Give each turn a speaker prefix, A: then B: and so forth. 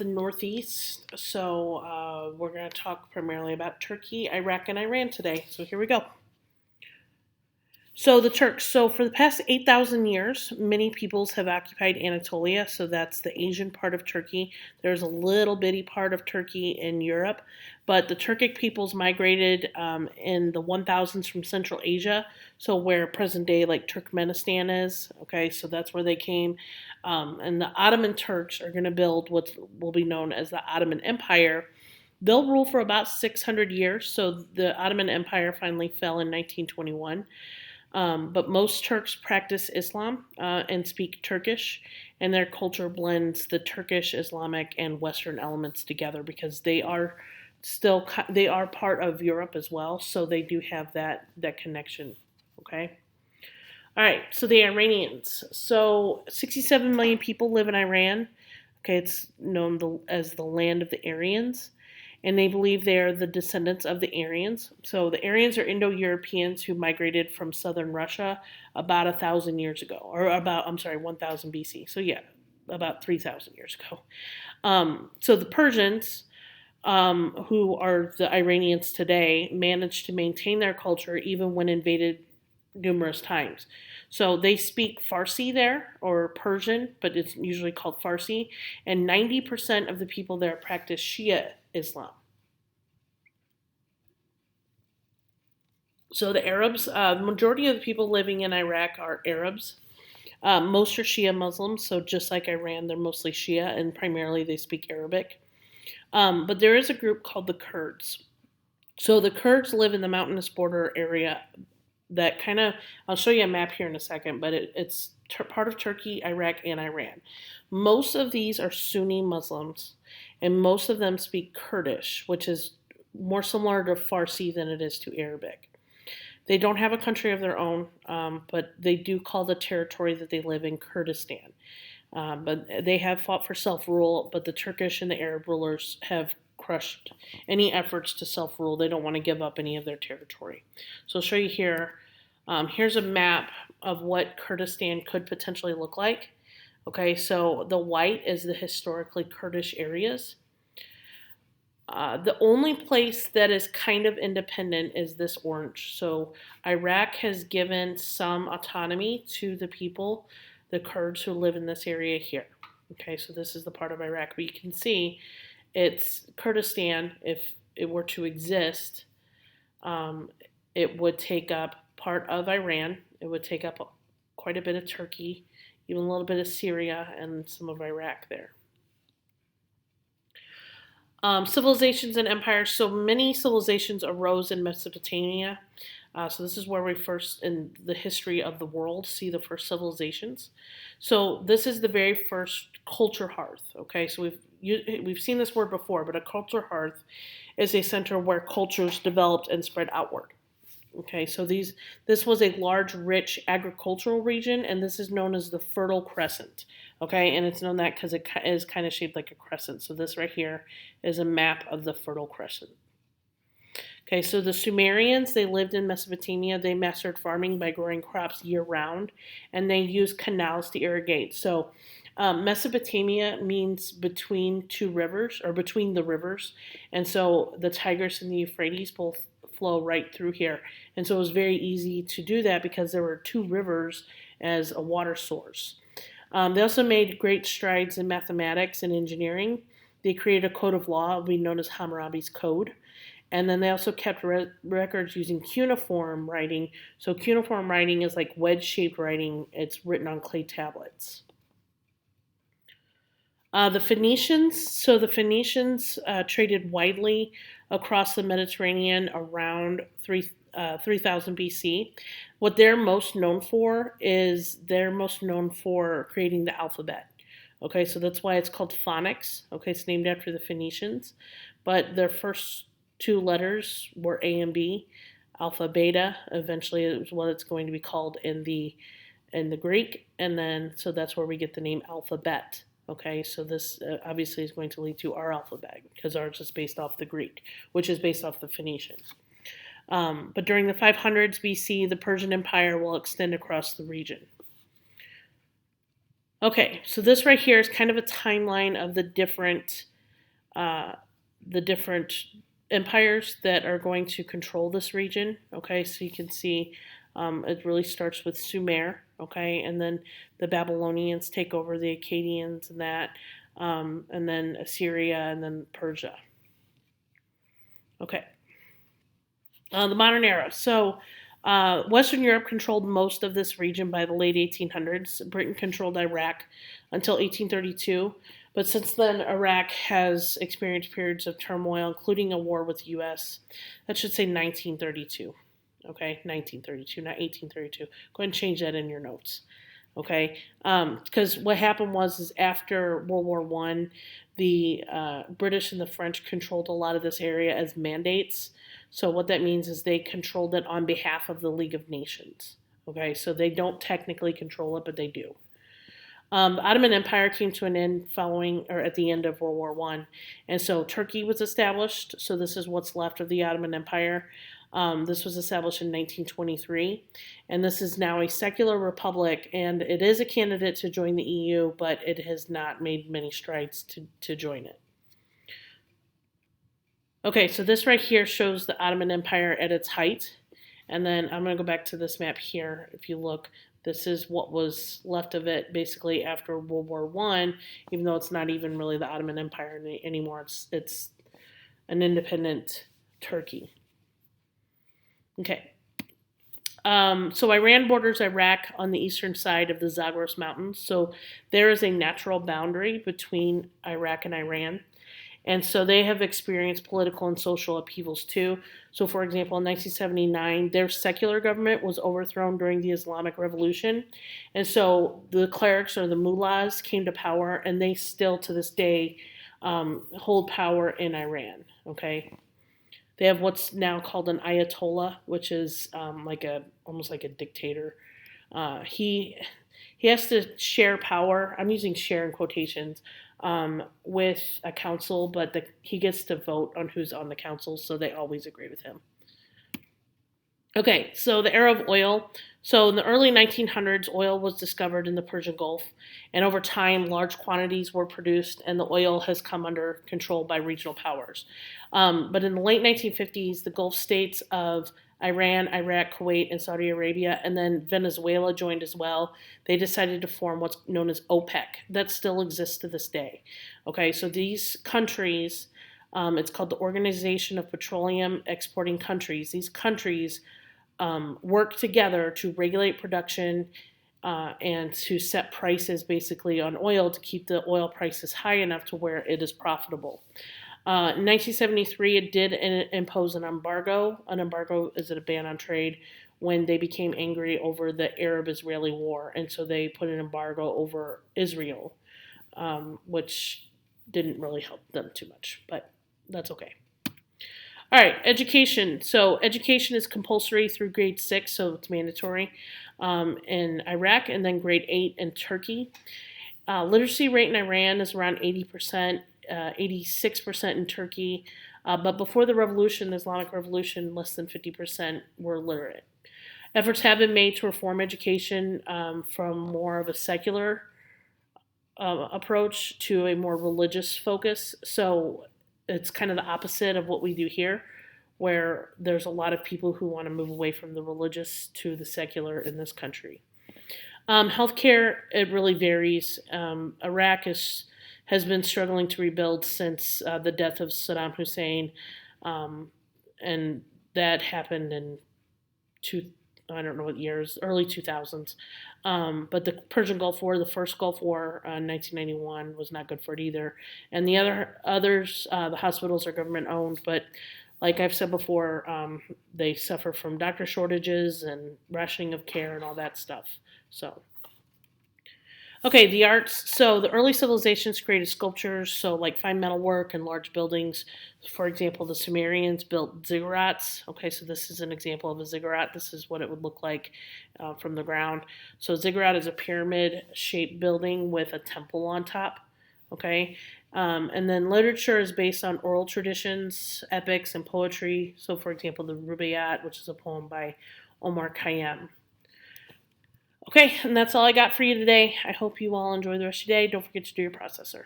A: the Northeast. So we're going to talk primarily about Turkey, Iraq, and Iran today. So here we go. So the Turks. So for the past 8,000 years, many peoples have occupied Anatolia. So that's the Asian part of Turkey. There's a little bitty part of Turkey in Europe, but the Turkic peoples migrated in the 1000s from Central Asia. So where present day like Turkmenistan is. Okay, so that's where they came. And the Ottoman Turks are going to build what will be known as the Ottoman Empire. They'll rule for about 600 years. So the Ottoman Empire finally fell in 1921. But most Turks practice Islam and speak Turkish, and their culture blends the Turkish, Islamic, and Western elements together because they are part of Europe as well, so they do have that connection. Okay. All right. So the Iranians. So 67 million people live in Iran. Okay, it's known as the land of the Aryans, and they believe they are the descendants of the Aryans. So the Aryans are Indo-Europeans who migrated from southern Russia about 1,000 years ago, or 1,000 BC. So yeah, about 3,000 years ago. So the Persians, who are the Iranians today, managed to maintain their culture even when invaded numerous times. So they speak Farsi there, or Persian, but it's usually called Farsi, and 90% of the people there practice Shia Islam. So the Arabs, the majority of the people living in Iraq are Arabs. Most are Shia Muslims, so just like Iran, they're mostly Shia, and primarily they speak Arabic. But there is a group called the Kurds. So the Kurds live in the mountainous border area that kind of, I'll show you a map here in a second, but it's part of Turkey, Iraq, and Iran. Most of these are Sunni Muslims, and most of them speak Kurdish, which is more similar to Farsi than it is to Arabic. They don't have a country of their own, but they do call the territory that they live in Kurdistan. But they have fought for self-rule, but the Turkish and the Arab rulers have crushed any efforts to self-rule. They don't want to give up any of their territory. So I'll show you here. Here's a map of what Kurdistan could potentially look like. Okay, so the white is the historically Kurdish areas. The only place that is kind of independent is this orange. So Iraq has given some autonomy to the people, the Kurds who live in this area here. Okay, so this is the part of Iraq, but you can see it's Kurdistan. If it were to exist, it would take up part of Iran. It would take up quite a bit of Turkey, even a little bit of Syria, and some of Iraq there. Civilizations and empires. So many civilizations arose in Mesopotamia. So this is where we first, in the history of the world, see the first civilizations. So this is the very first culture hearth. Okay, so we've seen this word before, but a culture hearth is a center where cultures developed and spread outward. Okay, so this was a large, rich agricultural region, and this is known as the Fertile Crescent. Okay, and it's known that because it is kind of shaped like a crescent. So this right here is a map of the Fertile Crescent. Okay, so the Sumerians, they lived in Mesopotamia. They mastered farming by growing crops year-round, and they used canals to irrigate. So Mesopotamia means between two rivers, or between the rivers, and so the Tigris and the Euphrates both flow right through here. And so it was very easy to do that because there were two rivers as a water source. They also made great strides in mathematics and engineering. They created a code of law we known as Hammurabi's Code. And then they also kept records using cuneiform writing. So cuneiform writing is like wedge-shaped writing. It's written on clay tablets. The Phoenicians. So the Phoenicians traded widely across the Mediterranean around 3000 BC. What they're most known for is creating the alphabet. Okay, so that's why it's called phonics. Okay, it's named after the Phoenicians. But their first two letters were A and B. Alpha, beta, eventually is what it's going to be called in the Greek. And then, so that's where we get the name alphabet. Okay, so this obviously is going to lead to our alphabet because ours is based off the Greek, which is based off the Phoenician. But during the 500s BC, the Persian Empire will extend across the region. Okay, so this right here is kind of a timeline of the different the different empires that are going to control this region. Okay, so you can see it really starts with Sumer. Okay, and then the Babylonians take over the Akkadians and that, and then Assyria and then Persia. Okay, the modern era. So Western Europe controlled most of this region by the late 1800s. Britain controlled Iraq until 1832. But since then, Iraq has experienced periods of turmoil, including a war with the U.S. That should say 1932. Okay, 1932, not 1832. Go ahead and change that in your notes. Okay, because what happened was is after World War One, the British and the French controlled a lot of this area as mandates. So what that means is they controlled it on behalf of the League of Nations. Okay, so they don't technically control it, but they do. The Ottoman Empire came to an end following or at the end of World War One, and so Turkey was established. So this is what's left of the Ottoman Empire. This was established in 1923, and this is now a secular republic, and it is a candidate to join the EU, but it has not made many strides to join it. Okay, so this right here shows the Ottoman Empire at its height, and then I'm going to go back to this map here. If you look, this is what was left of it basically after World War One, even though it's not even really the Ottoman Empire anymore. It's an independent Turkey. Okay. So Iran borders Iraq on the eastern side of the Zagros Mountains. So there is a natural boundary between Iraq and Iran. And so they have experienced political and social upheavals too. So, for example, in 1979, their secular government was overthrown during the Islamic Revolution. And so the clerics or the mullahs came to power, and they still to this day hold power in Iran. Okay. They have what's now called an ayatollah, which is almost like a dictator. He has to share power. I'm using share in quotations with a council, but he gets to vote on who's on the council, so they always agree with him. Okay, so the era of oil. So in the early 1900s, oil was discovered in the Persian Gulf, and over time, large quantities were produced, and the oil has come under control by regional powers. But in the late 1950s, the Gulf states of Iran, Iraq, Kuwait, and Saudi Arabia, and then Venezuela joined as well. They decided to form what's known as OPEC. That still exists to this day. Okay, so these countries, it's called the Organization of Petroleum Exporting Countries. These countries work together to regulate production and to set prices basically on oil to keep the oil prices high enough to where it is profitable. In 1973, it did impose an embargo. An embargo is a ban on trade when they became angry over the Arab-Israeli war, and so they put an embargo over Israel, which didn't really help them too much, but that's okay. All right, education. So education is compulsory through grade 6, so it's mandatory in Iraq, and then grade 8 in Turkey. Literacy rate in Iran is around 80%, 86% in Turkey. But before the revolution, the Islamic Revolution, less than 50% were literate. Efforts have been made to reform education from more of a secular approach to a more religious focus. So it's kind of the opposite of what we do here, where there's a lot of people who want to move away from the religious to the secular in this country. Healthcare, it really varies. Iraq has been struggling to rebuild since the death of Saddam Hussein, and that happened in I don't know what years, early 2000s. But the Persian Gulf War, the first Gulf War in 1991, was not good for it either. And the others, the hospitals are government owned, but like I've said before, they suffer from doctor shortages and rationing of care and all that stuff. So, okay, the arts. So the early civilizations created sculptures, so like fine metalwork and large buildings. For example, the Sumerians built ziggurats. Okay, so this is an example of a ziggurat. This is what it would look like from the ground. So a ziggurat is a pyramid-shaped building with a temple on top. Okay, and then literature is based on oral traditions, epics, and poetry. So, for example, the Rubaiyat, which is a poem by Omar Khayyam. Okay, and that's all I got for you today. I hope you all enjoy the rest of your day. Don't forget to do your processor.